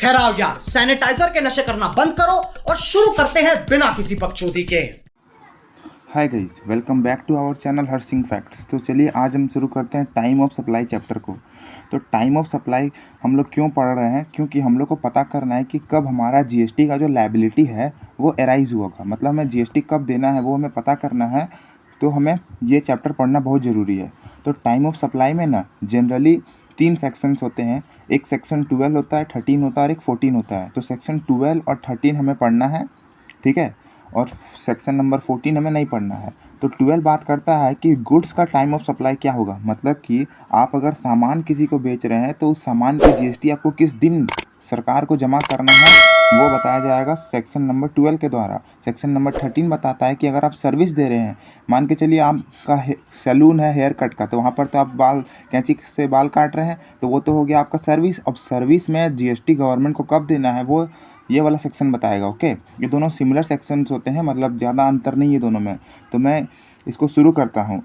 ठहराओ यार, सैनिटाइजर के नशे करना बंद करो और शुरू करते हैं बिना किसी बकचोदी के। Hi guys, welcome back to our channel Har Singh facts. तो चलिए आज हम शुरू करते हैं टाइम ऑफ सप्लाई चैप्टर को। तो टाइम ऑफ सप्लाई हम लोग क्यों पढ़ रहे हैं? क्योंकि हम लोग को पता करना है कि कब हमारा जीएसटी का जो लायबिलिटी है वो एराइज होगा, मतलब हमें जीएसटी कब देना है वो हमें पता करना है। तो हमें ये चैप्टर पढ़ना बहुत ज़रूरी है। तो टाइम ऑफ सप्लाई में ना जनरली 3 सेक्शंस होते हैं। एक सेक्शन 12 होता है, 13 होता है और एक 14 होता है। तो सेक्शन 12 और 13 हमें पढ़ना है, ठीक है, और सेक्शन नंबर 14 हमें नहीं पढ़ना है। तो 12 बात करता है कि गुड्स का टाइम ऑफ सप्लाई क्या होगा, मतलब कि आप अगर सामान किसी को बेच रहे हैं तो उस सामान की जीएसटी आपको किस दिन सरकार को जमा करना है वो बताया जाएगा सेक्शन नंबर 12 के द्वारा। सेक्शन नंबर 13 बताता है कि अगर आप सर्विस दे रहे हैं, मान के चलिए आपका सैलून है हेयर कट का, तो वहाँ पर तो आप बाल कैंची से बाल काट रहे हैं, तो वो तो हो गया आपका सर्विस। अब सर्विस में जीएसटी गवर्नमेंट को कब देना है वो ये वाला सेक्शन बताएगा। ओके, ये दोनों सिमिलर सेक्शंस होते हैं, मतलब ज़्यादा अंतर नहीं है दोनों में। तो मैं इसको शुरू करता हूँ,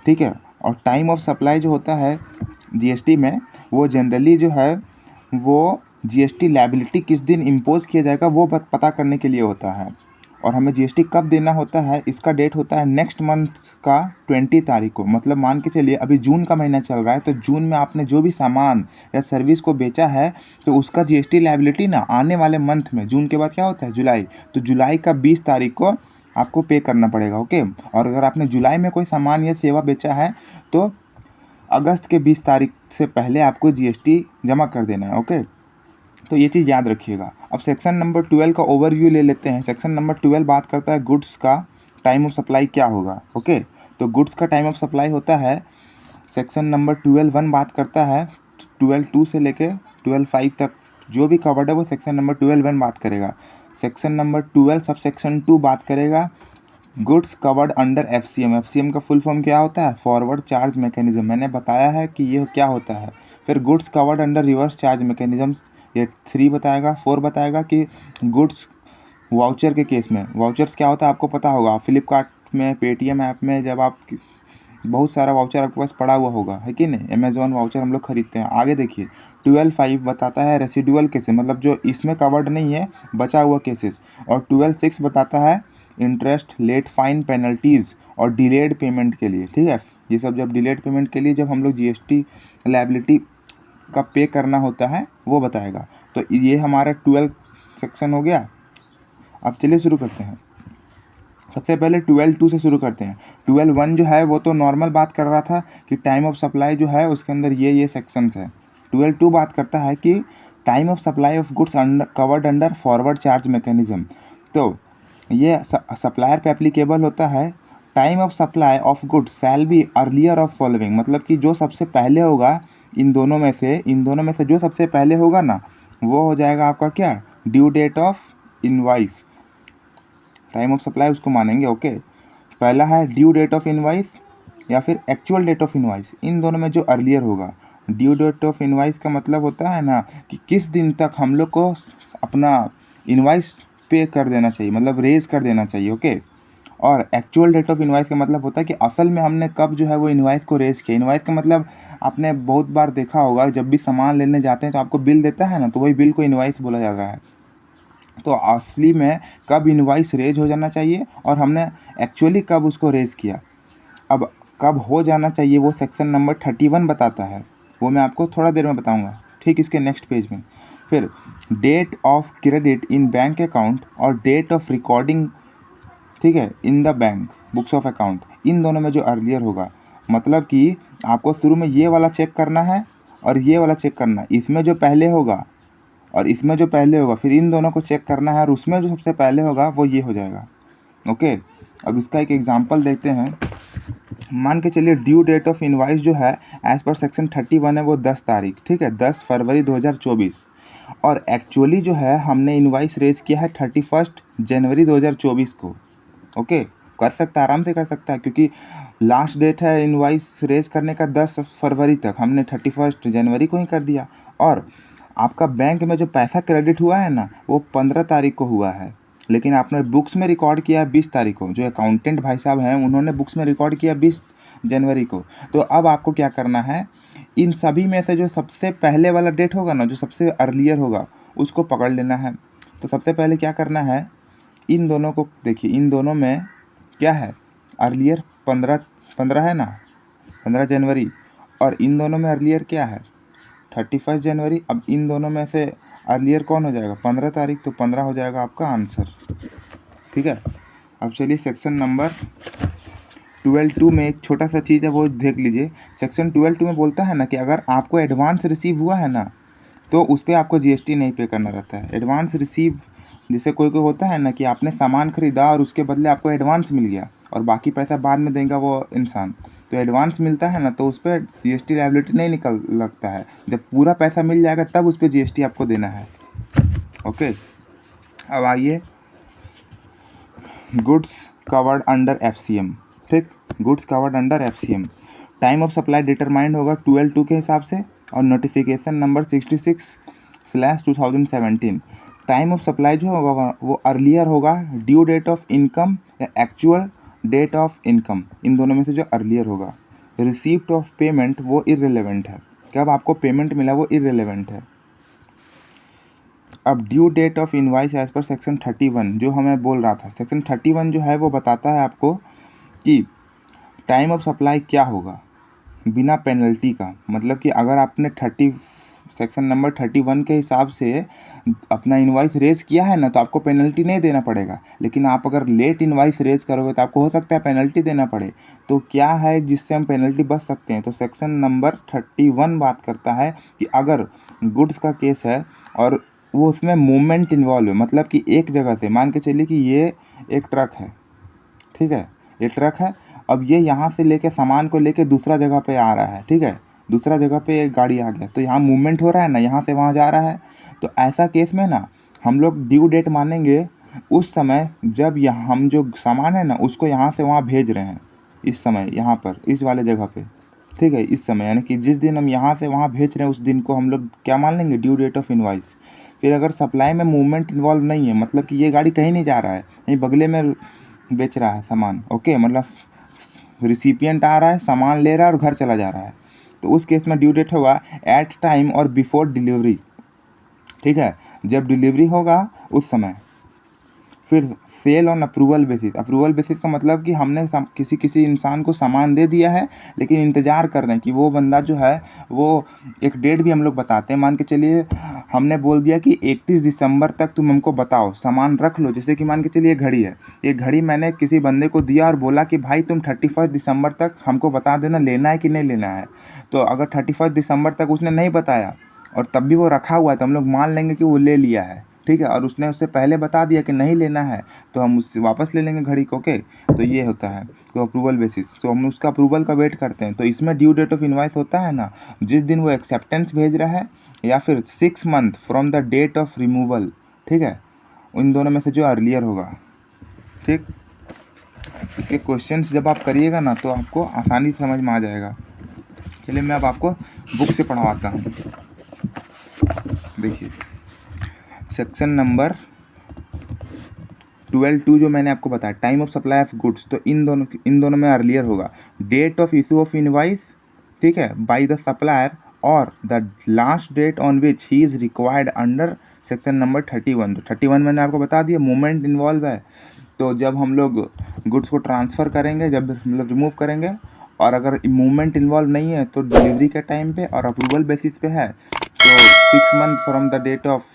ठीक है। और टाइम ऑफ सप्लाई जो होता है जीएसटी में, वो जनरली जो है वो जीएसटी लायबिलिटी किस दिन इम्पोज किया जाएगा वो पता करने के लिए होता है। और हमें जीएसटी कब देना होता है, इसका डेट होता है नेक्स्ट मंथ का 20 तारीख को। मतलब मान के चलिए अभी जून का महीना चल रहा है, तो जून में आपने जो भी सामान या सर्विस को बेचा है तो उसका जीएसटी लायबिलिटी ना आने वाले मंथ में, जून के बाद क्या होता है जुलाई, तो जुलाई का 20 तारीख को आपको पे करना पड़ेगा। ओके, और अगर आपने जुलाई में कोई सामान या सेवा बेचा है तो अगस्त के 20 तारीख से पहले आपको जीएसटी जमा कर देना है। ओके, तो ये चीज़ याद रखिएगा। अब सेक्शन नंबर 12 का ओवरव्यू ले लेते हैं। सेक्शन नंबर 12 बात करता है गुड्स का टाइम ऑफ सप्लाई क्या होगा। ओके, तो गुड्स का टाइम ऑफ सप्लाई होता है, सेक्शन नंबर 12(1) बात करता है 12(2) से लेके 12(5) तक जो भी कवर्ड है वो सेक्शन नंबर 12(1) बात करेगा। सेक्शन नंबर 12 सब सेक्शन 2 बात करेगा goods covered under FCM. FCM का फुल फॉर्म क्या होता है? Forward charge mechanism. मैंने बताया है कि ये क्या होता है। फिर goods covered under reverse charge mechanism, ये 3 बताएगा। 4 बताएगा कि गुड्स वाउचर के केस में, वाउचर्स क्या होता है आपको पता होगा, फ्लिपकार्ट में, पेटीएम ऐप में जब आप बहुत सारा वाउचर आपके पास पड़ा हुआ होगा, है कि नहीं, अमेजोन वाउचर हम लोग खरीदते हैं। आगे देखिए 12(5) बताता है रेसिडुअल केसेस, मतलब जो इसमें कवर्ड नहीं है बचा हुआ केसेस। और 12(6) बताता है इंटरेस्ट, लेट फाइन, पेनल्टीज़ और डिलेड पेमेंट के लिए, ठीक है। ये सब जब डिलेड पेमेंट के लिए जब हम लोग जीएसटी लायबिलिटी का पे करना होता है वो बताएगा। तो ये हमारा 12 सेक्शन हो गया। अब चलिए शुरू करते हैं। सबसे पहले 12(2) से शुरू करते हैं। 12(1) जो है वो तो नॉर्मल बात कर रहा था कि टाइम ऑफ सप्लाई जो है उसके अंदर ये सेक्शंस है। 12(2) बात करता है कि time of supply of goods covered under forward charge mechanism. तो ये सप्लायर पे एप्लीकेबल होता है। Time of supply of goods shall be earlier of following, मतलब कि जो सबसे पहले होगा इन दोनों में से जो सबसे पहले होगा ना वो हो जाएगा आपका क्या, due date of invoice. Time of supply उसको मानेंगे। ओके, पहला है ड्यू डेट ऑफ इनवाइस या फिर एक्चुअल डेट ऑफ इनवाइस, इन दोनों में जो अर्लियर होगा। ड्यू डेट ऑफ इनवाइस का मतलब होता है ना कि किस दिन तक हम लोग को अपना इनवाइस पे कर देना चाहिए, मतलब रेज कर देना चाहिए। ओके, और एक्चुअल डेट ऑफ इनवाइस का मतलब होता है कि असल में हमने कब जो है वो इनवाइस को रेज किया। इनवाइस का मतलब आपने बहुत बार देखा होगा, जब भी सामान लेने जाते हैं तो आपको बिल देता है ना, तो वही बिल को इनवाइस बोला जा रहा है। तो असली में कब इनवाइस रेज हो जाना चाहिए और हमने एक्चुअली कब उसको रेज किया। अब कब हो जाना चाहिए वो सेक्शन नंबर 31 बताता है, वो मैं आपको थोड़ा देर में बताऊंगा, ठीक इसके नेक्स्ट पेज में। फिर date of credit in bank account और डेट ऑफ रिकॉर्डिंग, ठीक है, in the bank books of account, इन दोनों में जो अर्लियर होगा, मतलब कि आपको शुरू में ये वाला चेक करना है और ये वाला चेक करना है। इसमें जो पहले होगा और इसमें जो पहले होगा, फिर इन दोनों को चेक करना है और उसमें जो सबसे पहले होगा वो ये हो जाएगा। ओके, अब इसका एक एग्जांपल देखते हैं। मान के चलिए ड्यू डेट ऑफ इनवाइस जो है एज पर सेक्शन 31 है वो 10 तारीख, ठीक है, 10 फरवरी 2024। और एक्चुअली जो है हमने इनवाइस रेज किया है 31 जनवरी 2024 को। ओके, कर सकता है, आराम से कर सकता है, क्योंकि लास्ट डेट है इनवाइस रेज करने का 10 फरवरी तक, हमने 31 जनवरी को ही कर दिया। और आपका बैंक में जो पैसा क्रेडिट हुआ है ना वो 15 तारीख को हुआ है, लेकिन आपने बुक्स में रिकॉर्ड किया 20 तारीख को। जो अकाउंटेंट भाई साहब हैं उन्होंने बुक्स में रिकॉर्ड किया 20 जनवरी को। तो अब आपको क्या करना है, इन सभी में से जो सबसे पहले वाला डेट होगा ना, जो सबसे अर्लियर होगा, उसको पकड़ लेना है। तो सबसे पहले क्या करना है, इन दोनों को देखिए, इन दोनों में क्या है, अर्लियर 15 है ना, 15 जनवरी, और इन दोनों में अर्लियर क्या है 31 जनवरी। अब इन दोनों में से अर्लियर कौन हो जाएगा 15 तारीख, तो 15 हो जाएगा आपका आंसर। ठीक है। अब चलिए सेक्शन नंबर 12(2) में एक छोटा सा चीज़ है वो देख लीजिए। सेक्शन 12(2) में बोलता है ना कि अगर आपको एडवांस रिसीव हुआ है ना तो उस पर आपको जीएसटी नहीं पे करना रहता है। एडवांस रिसीव जैसे कोई कोई होता है ना कि आपने सामान खरीदा और उसके बदले आपको एडवांस मिल गया और बाकी पैसा बाद में देगा वो इंसान, तो एडवांस मिलता है ना तो उस पर जीएसटी लायबिलिटी नहीं निकल लगता है। जब पूरा पैसा मिल जाएगा तब उस पर जीएसटी आपको देना है। ओके, अब आइए गुड्स कवर्ड अंडर FCM। ठीक, goods covered under FCM। Time of supply determined होगा 12(2) के हिसाब से और notification number 66/2017। Time of supply जो होगा वो अर्लियर होगा ड्यू डेट ऑफ इनकम या एक्चुअल डेट ऑफ इनकम, इन दोनों में से जो अर्लियर होगा। रिसीप्ट ऑफ पेमेंट वो इररिलेवेंट है, कब आपको पेमेंट मिला वो इररिलेवेंट है। अब due date of invoice as पर सेक्शन 31 जो हमें बोल रहा था, सेक्शन 31 जो है वो बताता है आपको कि टाइम ऑफ सप्लाई क्या होगा बिना पेनल्टी का। मतलब कि अगर आपने सेक्शन नंबर 31 के हिसाब से अपना इनवाइस रेज किया है ना तो आपको पेनल्टी नहीं देना पड़ेगा, लेकिन आप अगर लेट इनवाइस रेज करोगे तो आपको हो सकता है पेनल्टी देना पड़े। तो क्या है जिससे हम पेनल्टी बच सकते हैं, तो सेक्शन नंबर 31 बात करता है कि अगर गुड्स का केस है और वो उसमें मूवमेंट इन्वॉल्व है, मतलब कि एक जगह से मान के चलिए कि ये एक ट्रक है, ठीक है, ये ट्रक है, अब ये यहाँ से लेके सामान को लेके दूसरा जगह पे आ रहा है, ठीक है, दूसरा जगह पे एक गाड़ी आ गया तो यहाँ मूवमेंट हो रहा है ना, यहाँ से वहाँ जा रहा है। तो ऐसा केस में ना हम लोग ड्यू डेट मानेंगे उस समय जब हम जो सामान है ना उसको यहाँ से वहाँ भेज रहे हैं, इस समय यहाँ पर इस वाले जगह पे, ठीक है, इस समय यानी कि जिस दिन हम यहाँ से वहाँ भेज रहे हैं उस दिन को हम लोग क्या मान लेंगे ड्यू डेट ऑफ इनवाइस। फिर अगर सप्लाई में मूवमेंट इन्वॉल्व नहीं है, मतलब कि ये गाड़ी कहीं नहीं जा रहा है, यहीं बगले में बेच रहा है सामान, ओके, मतलब रिसिपिएंट आ रहा है, सामान ले रहा है और घर चला जा रहा है, तो उस केस में ड्यू डेट होगा एट टाइम और बिफोर डिलीवरी। ठीक है, जब डिलीवरी होगा उस समय। फिर sale on approval basis. Approval basis का मतलब कि हमने किसी इंसान को सामान दे दिया है लेकिन इंतज़ार कर रहे हैं कि वो बंदा जो है वो एक डेट भी हम लोग बताते हैं, मान के चलिए हमने बोल दिया कि 31 दिसंबर तक तुम हमको बताओ, सामान रख लो। जैसे कि मान के चलिए घड़ी है, ये घड़ी मैंने किसी बंदे को दिया और बोला कि भाई तुम 31 दिसंबर तक हमको बता देना लेना है कि नहीं लेना है। तो अगर 31 दिसंबर तक उसने नहीं बताया और तब भी वो रखा हुआ है तो हम लोग मान लेंगे कि वो ले लिया है, ठीक है, और उसने उससे पहले बता दिया कि नहीं लेना है तो हम उससे वापस ले लेंगे घड़ी को। ओके, तो ये होता है तो अप्रूवल बेसिस, तो हम उसका अप्रूवल का वेट करते हैं। तो इसमें ड्यू डेट ऑफ इनवाइस होता है ना जिस दिन वो एक्सेप्टेंस भेज रहा है या फिर 6 month from the date of removal, ठीक है, उन दोनों में से जो अर्लियर होगा। ठीक, इसके क्वेश्चंस जब आप करिएगा ना तो आपको आसानी से समझ में आ जाएगा। चलिए मैं अब आपको बुक से पढ़वाता हूँ। देखिए सेक्शन नंबर 12(2) जो मैंने आपको बताया time of supply of goods, तो इन दोनों में अर्लियर होगा date of issue of invoice, ठीक है, बाय द सप्लायर और the last date on which he is required under section number 31। तो 31 मैंने आपको बता दिया मूवमेंट इन्वॉल्व है, तो जब हम लोग गुड्स को ट्रांसफ़र करेंगे, जब हम लोग रिमूव करेंगे, और अगर मूवमेंट इन्वॉल्व नहीं है तो डिलीवरी के टाइम पे और अप्रूवल बेसिस पे है तो 6 month from the date of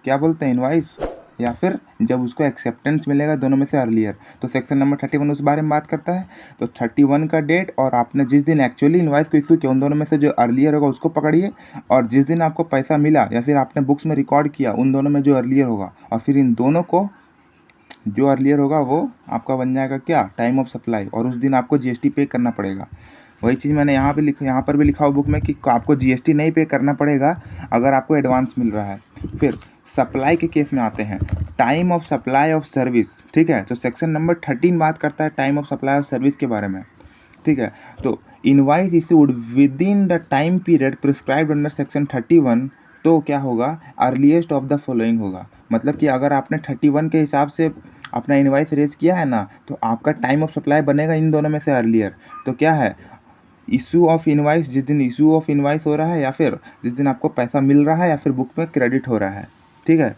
क्या बोलते हैं इनवाइस, या फिर जब उसको एक्सेप्टेंस मिलेगा, दोनों में से अर्लियर। तो सेक्शन नंबर 31 उस बारे में बात करता है। तो 31 का डेट और आपने जिस दिन एक्चुअली इनवाइस को इशू किया उन दोनों में से जो अर्लियर होगा उसको पकड़िए, और जिस दिन आपको पैसा मिला या फिर आपने बुक्स में रिकॉर्ड किया उन दोनों में जो अर्लियर होगा, और फिर इन दोनों को जो अर्लियर होगा वो आपका बन जाएगा क्या टाइम ऑफ सप्लाई, और उस दिन आपको जीएसटी पे करना पड़ेगा। वही चीज़ मैंने यहाँ पर भी लिखा हुआ बुक में कि आपको जीएसटी नहीं पे करना पड़ेगा अगर आपको एडवांस मिल रहा है। फिर सप्लाई के केस में आते हैं time of supply of service, ठीक है, तो सेक्शन नंबर 13 बात करता है time of supply of service के बारे में, ठीक है। तो invoice issued with in the time period prescribed under section 31, तो क्या होगा अर्लीस्ट ऑफ द फॉलोइंग होगा। मतलब कि अगर आपने 31 के हिसाब से अपना इनवाइस रेज किया है ना तो आपका टाइम ऑफ सप्लाई बनेगा इन दोनों में से अर्लियर। तो क्या है इशू ऑफ इनवाइस, जिस दिन इशू ऑफ इनवाइस हो रहा है या फिर जिस दिन आपको पैसा मिल रहा है या फिर बुक में क्रेडिट हो रहा है, ठीक है।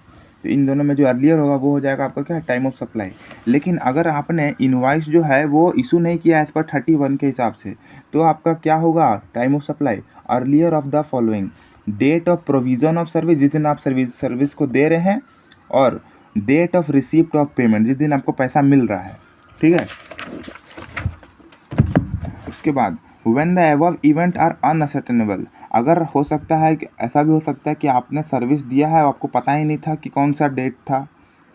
तो इन दोनों में जो अर्लियर होगा वो हो जाएगा आपका क्या, टाइम ऑफ सप्लाई। लेकिन अगर आपने इनवॉइस जो है वो इशू नहीं किया एज पर 31 के हिसाब से, तो आपका क्या होगा time of supply, earlier of the following, date of provision of service, जिस दिन आप सर्विस को दे रहे हैं, और date of receipt of payment, जिस दिन आपको पैसा मिल रहा है, ठीक है। उसके बाद when the above event are unascertainable, अगर हो सकता है कि ऐसा भी हो सकता है कि आपने सर्विस दिया है और आपको पता ही नहीं था कि कौन सा डेट था,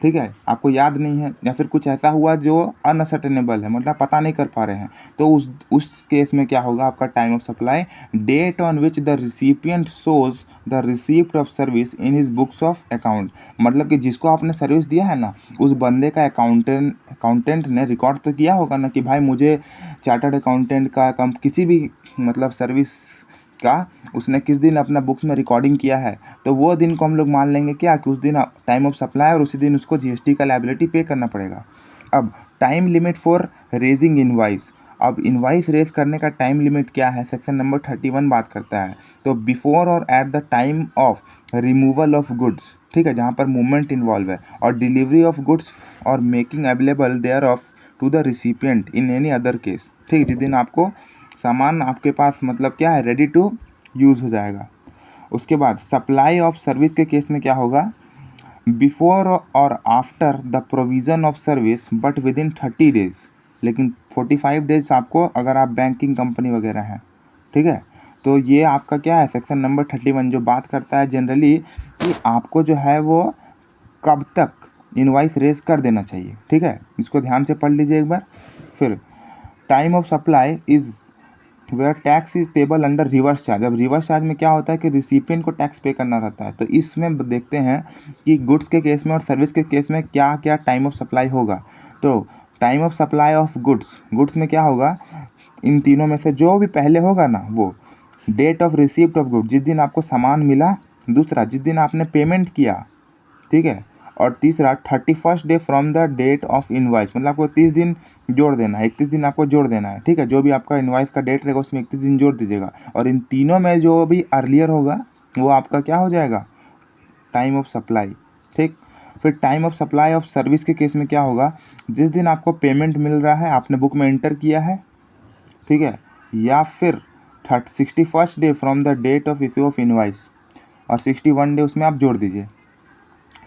ठीक है, आपको याद नहीं है, या फिर कुछ ऐसा हुआ जो अनअसर्टेनेबल है, मतलब पता नहीं कर पा रहे हैं, तो उस केस में क्या होगा आपका time of supply, date on which the recipient shows the receipt of service in his books of account, मतलब कि जिसको आपने सर्विस दिया है ना, उस बंदे का अकाउंटेंट ने रिकॉर्ड तो किया होगा ना कि भाई मुझे चार्टर्ड अकाउंटेंट का किसी भी मतलब सर्विस का उसने किस दिन अपना बुक्स में रिकॉर्डिंग किया है, तो वो दिन को हम लोग मान लेंगे क्या कि उस दिन टाइम ऑफ सप्लाई, और उसी दिन उसको जीएसटी का लायबिलिटी पे करना पड़ेगा। अब time limit for raising invoice, अब इनवाइस रेज करने का टाइम लिमिट क्या है, सेक्शन नंबर 31 बात करता है। तो बिफोर और at the time of removal of goods, ठीक है, जहाँ पर मूवमेंट इन्वॉल्व है, और डिलीवरी ऑफ गुड्स और making available thereof to the recipient in any other case, ठीक, जिस दिन आपको सामान आपके पास मतलब क्या है रेडी टू यूज़ हो जाएगा। उसके बाद सप्लाई ऑफ सर्विस के केस में क्या होगा, बिफोर और after the provision of service but with in 30 days, लेकिन 45 डेज आपको, अगर आप बैंकिंग कंपनी वगैरह हैं, ठीक है, तो ये आपका क्या है सेक्शन नंबर 31 जो बात करता है जनरली कि आपको जो है वो कब तक इनवाइस रेज कर देना चाहिए, ठीक है, इसको ध्यान से पढ़ लीजिए एक बार। फिर time of supply is where tax is payable under reverse charge, अब रिवर्स चार्ज में क्या होता है कि रिसिपिएंट को टैक्स पे करना रहता है, तो इसमें देखते हैं कि गुड्स के केस में और सर्विस के केस में क्या क्या टाइम ऑफ सप्लाई होगा। तो time of supply of goods में क्या होगा, इन तीनों में से जो भी पहले होगा ना वो date of receipt of goods, जिस दिन आपको सामान मिला, दूसरा जिस दिन आपने पेमेंट किया, ठीक है, और तीसरा 31st day from the date of invoice, मतलब आपको 30 दिन जोड़ देना है, 31 दिन आपको जोड़ देना है, ठीक है, जो भी आपका इनवाइस का डेट रहेगा उसमें 31 दिन जोड़ दीजिएगा, और इन तीनों में जो भी अर्लियर होगा वो आपका क्या हो जाएगा टाइम ऑफ सप्लाई, ठीक। फिर time of supply of service के केस में क्या होगा, जिस दिन आपको पेमेंट मिल रहा है, आपने बुक में एंटर किया है, ठीक है, या फिर 61st day from the date of issue of invoice, और 61 डे उसमें आप जोड़ दीजिए,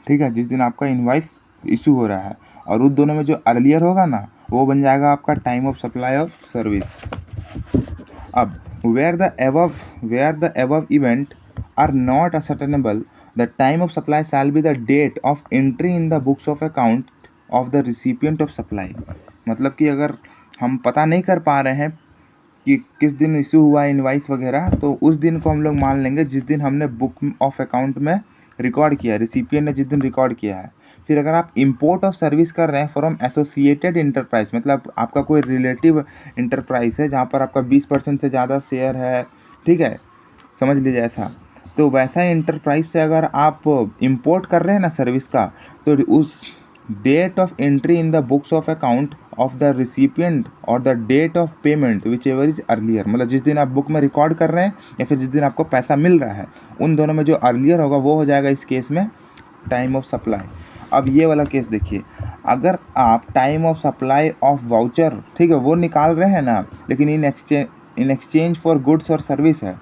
ठीक है, जिस दिन आपका इनवाइस इशू हो रहा है, और उस दोनों में जो अर्लियर होगा ना वो बन जाएगा आपका time of supply of service. अब where the above event are not ascertainable, the time of supply shall be the date of entry in the books of account of the recipient of supply, मतलब कि अगर हम पता नहीं कर पा रहे हैं कि किस दिन इशू हुआ इनवाइस वगैरह, तो उस दिन को हम लोग मान लेंगे जिस दिन हमने बुक ऑफ अकाउंट में रिकॉर्ड किया, रिसिपिएंट ने जिस दिन रिकॉर्ड किया है। फिर अगर आप इंपोर्ट ऑफ सर्विस कर रहे हैं फ्रॉम एसोसिएटेड इंटरप्राइज, मतलब आपका कोई रिलेटिव इंटरप्राइज है जहाँ पर आपका 20% से ज़्यादा शेयर है, ठीक है, समझ लीजिए ऐसा, तो वैसा इंटरप्राइज से अगर आप इंपोर्ट कर रहे हैं ना सर्विस का, तो उस date of entry in the books of account of the recipient और the date of payment whichever is earlier, मतलब जिस दिन आप बुक में रिकॉर्ड कर रहे हैं या फिर जिस दिन आपको पैसा मिल रहा है, उन दोनों में जो अर्लियर होगा वो हो जाएगा इस केस में टाइम ऑफ सप्लाई। अब ये वाला केस देखिए, अगर आप time of supply of voucher, ठीक है, वो निकाल रहे हैं ना, लेकिन इन एक्सचेंज फॉर गुड्स और सर्विस है,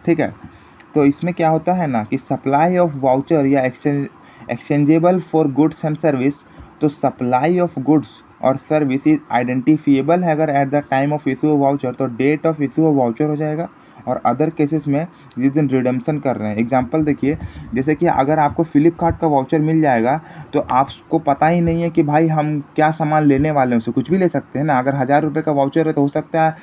ठीक है, तो इसमें क्या होता है ना कि सप्लाई ऑफ वाउचर या exchangeable for goods and service, तो सप्लाई ऑफ गुड्स और सर्विस इज आइडेंटिफिएबल है अगर at the time of issue of voucher, तो date of issue of voucher हो जाएगा। और अदर केसेस में जिस दिन रिडम्पशन कर रहे हैं, एग्जांपल देखिए, जैसे कि अगर आपको फ्लिपकार्ट का वाउचर मिल जाएगा तो आपको पता ही नहीं है कि भाई हम क्या सामान लेने वाले हैं, उससे कुछ भी ले सकते हैं ना। अगर 1000 रुपये का वाउचर है तो हो सकता है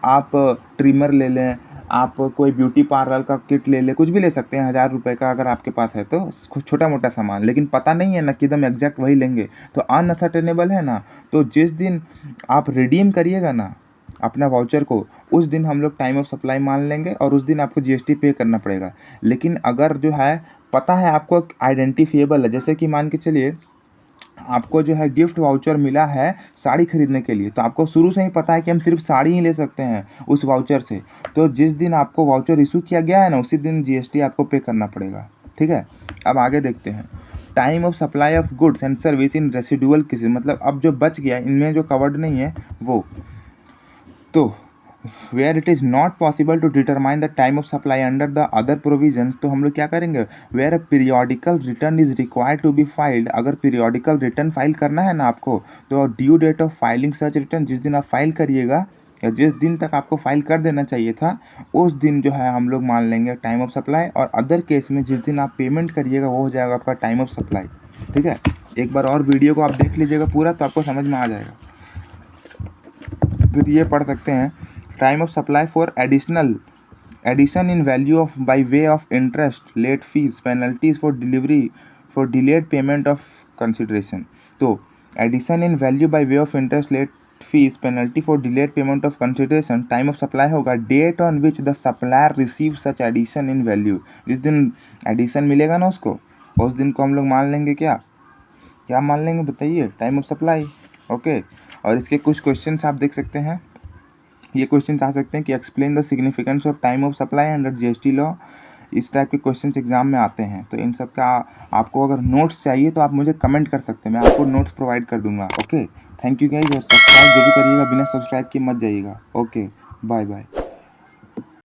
आप ट्रिमर ले लें, आप कोई ब्यूटी पार्लर का किट ले लें, कुछ भी ले सकते हैं 1000 रुपये का अगर आपके पास है तो, छोटा मोटा सामान, लेकिन पता नहीं है ना कि एकदम एग्जैक्ट वही लेंगे, तो अनअसर्टेनेबल है ना। तो जिस दिन आप रिडीम करिएगा ना अपना वाउचर को, उस दिन हम लोग टाइम ऑफ सप्लाई मान लेंगे और उस दिन आपको जीएसटी पे करना पड़ेगा। लेकिन अगर जो है पता है आपको आइडेंटिफिएबल है, जैसे कि मान के चलिए आपको जो है गिफ्ट वाउचर मिला है साड़ी खरीदने के लिए, तो आपको शुरू से ही पता है कि हम सिर्फ साड़ी ही ले सकते हैं उस वाउचर से, तो जिस दिन आपको वाउचर इशू किया गया है ना उसी दिन जीएसटी आपको पे करना पड़ेगा, ठीक है। अब आगे देखते हैं, time of supply of goods and service in residual cases, मतलब अब जो बच गया इनमें जो कवर्ड नहीं है वो। तो where it is not possible to determine the time of supply under the other provisions, तो हम लोग क्या करेंगे, where a periodical return is required to be filed, अगर पीरियोडिकल रिटर्न फाइल करना है ना आपको, तो due date of filing such return, जिस दिन आप फाइल करिएगा या जिस दिन तक आपको फाइल कर देना चाहिए था उस दिन जो है हम लोग मान लेंगे टाइम ऑफ सप्लाई, और अदर केस में जिस दिन आप पेमेंट करिएगा वो हो जाएगा आपका टाइम ऑफ सप्लाई। ठीक है, एक बार और वीडियो को आप देख लीजिएगा पूरा तो आपको समझ में आ जाएगा। फिर ये पढ़ सकते हैं, time of supply for addition in value of by way of interest, late fees, penalties for delivery, for delayed payment of consideration. तो addition in value by way of interest, late fees, penalty for delayed payment of consideration, time of supply होगा date on which the supplier receive such addition in value, जिस दिन addition मिलेगा ना उसको, उस दिन को हम लोग मान लेंगे क्या मान लेंगे बताइए, टाइम ऑफ सप्लाई। ओके, और इसके कुछ क्वेश्चंस आप देख सकते हैं, ये क्वेश्चंस आ सकते हैं कि explain the significance of time of supply under GST law, इस टाइप के क्वेश्चंस एग्जाम में आते हैं। तो इन सब का आपको अगर नोट्स चाहिए तो आप मुझे कमेंट कर सकते हैं, मैं आपको नोट्स प्रोवाइड कर दूंगा। ओके, थैंक यू गाइस, और सब्सक्राइब जो भी करिएगा बिना सब्सक्राइब किए मत जाइएगा। Okay, bye bye.